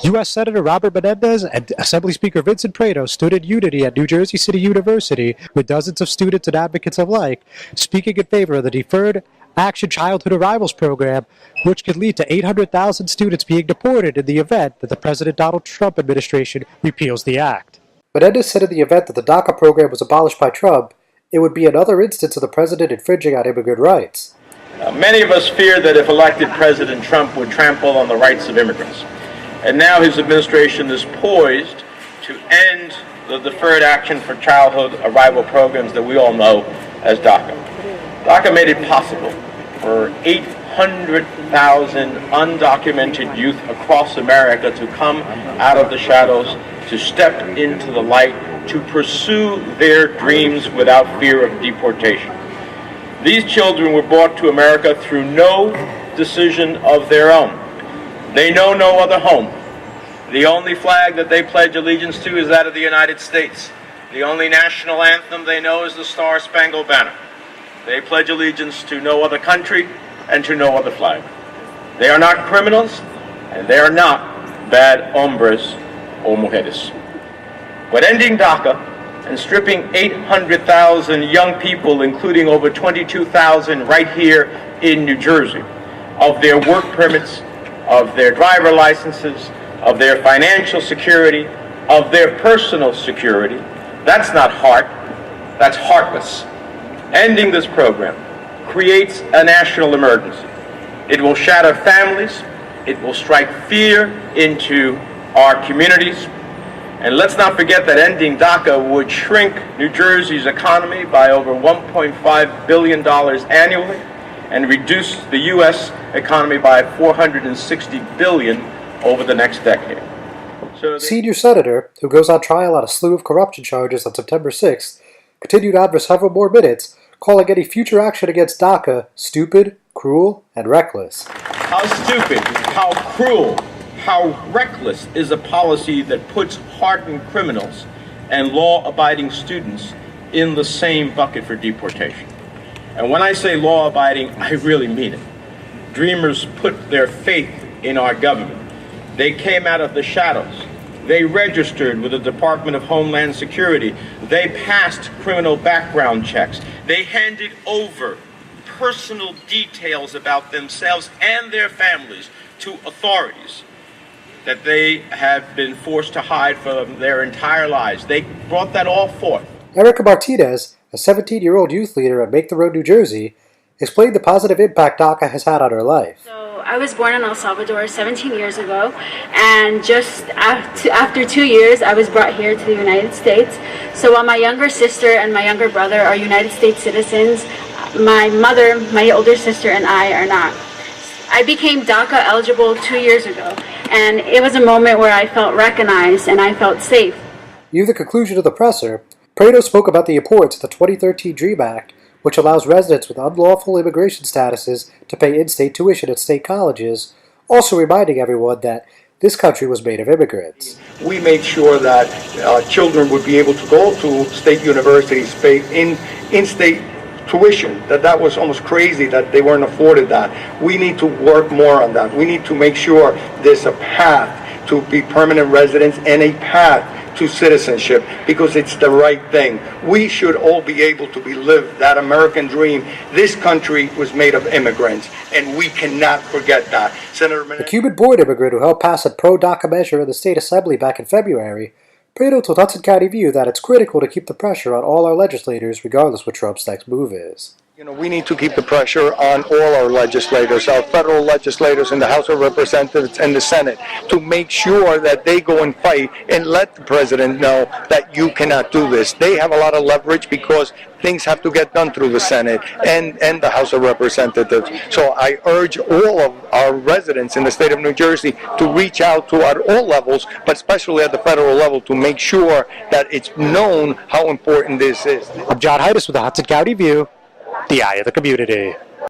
U.S. Senator Robert Menendez and Assembly Speaker Vincent Prieto stood in unity at New Jersey City University with dozens of students and advocates alike, speaking in favor of the Deferred Action Childhood Arrivals program, which could lead to 800,000 students being deported in the event that the President Donald Trump administration repeals the act. Menendez said in the event that the DACA program was abolished by Trump, it would be another instance of the president infringing on immigrant rights. Many of us feared that if elected, President Trump would trample on the rights of immigrants. And now his administration is poised to end the Deferred Action for Childhood Arrival programs that we all know as DACA. DACA made it possible for 800,000 undocumented youth across America to come out of the shadows, to step into the light, to pursue their dreams without fear of deportation. These children were brought to America through no decision of their own. They know no other home. The only flag that they pledge allegiance to is that of the United States. The only national anthem they know is the Star-Spangled Banner. They pledge allegiance to no other country and to no other flag. They are not criminals, and they are not bad hombres or mujeres. But ending DACA and stripping 800,000 young people, including over 22,000 right here in New Jersey, of their work permits, of their driver licenses, of their financial security, of their personal security, that's not heart, that's heartless. Ending this program creates a national emergency. It will shatter families, it will strike fear into our communities, and let's not forget that ending DACA would shrink New Jersey's economy by over $1.5 billion annually and reduce the U.S. economy by $460 billion over the next decade. Senior Senator, who goes on trial on a slew of corruption charges on September 6th, continued on for several more minutes, calling any future action against DACA stupid, cruel, and reckless. How stupid, how cruel, how reckless is a policy that puts hardened criminals and law-abiding students in the same bucket for deportation. And when I say law-abiding, I really mean it. Dreamers put their faith in our government. They came out of the shadows. They registered with the Department of Homeland Security. They passed criminal background checks. They handed over personal details about themselves and their families to authorities that they have been forced to hide for their entire lives. They brought that all forth. Erica Martinez, a 17-year-old youth leader at Make the Road, New Jersey, explained the positive impact DACA has had on her life. So I was born in El Salvador 17 years ago, and just after 2 years I was brought here to the United States. So while my younger sister and my younger brother are United States citizens, my mother, my older sister, and I are not. I became DACA eligible 2 years ago, and it was a moment where I felt recognized and I felt safe. Near the conclusion of the presser, Prieto spoke about the importance of the 2013 DREAM Act, which allows residents with unlawful immigration statuses to pay in-state tuition at state colleges, also reminding everyone that this country was made of immigrants. We made sure that children would be able to go to state universities, pay in-state tuition. That was almost crazy that they weren't afforded that. We need to work more on that. We need to make sure there's a path to be permanent residents and a path to citizenship, because it's the right thing. We should all be able to live that American dream. This country was made of immigrants, and we cannot forget that. Senator Menendez, a Cuban-born immigrant who helped pass a pro-DACA measure in the state assembly back in February, Prieto told Hudson County View that it's critical to keep the pressure on all our legislators regardless what Trump's next move is. We need to keep the pressure on all our legislators, our federal legislators in the House of Representatives and the Senate, to make sure that they go and fight and let the president know that you cannot do this. They have a lot of leverage because things have to get done through the Senate and the House of Representatives. So I urge all of our residents in the state of New Jersey to reach out to at all levels, but especially at the federal level, to make sure that it's known how important this is. I'm John Heides with the Hudson County View, the eye of the community.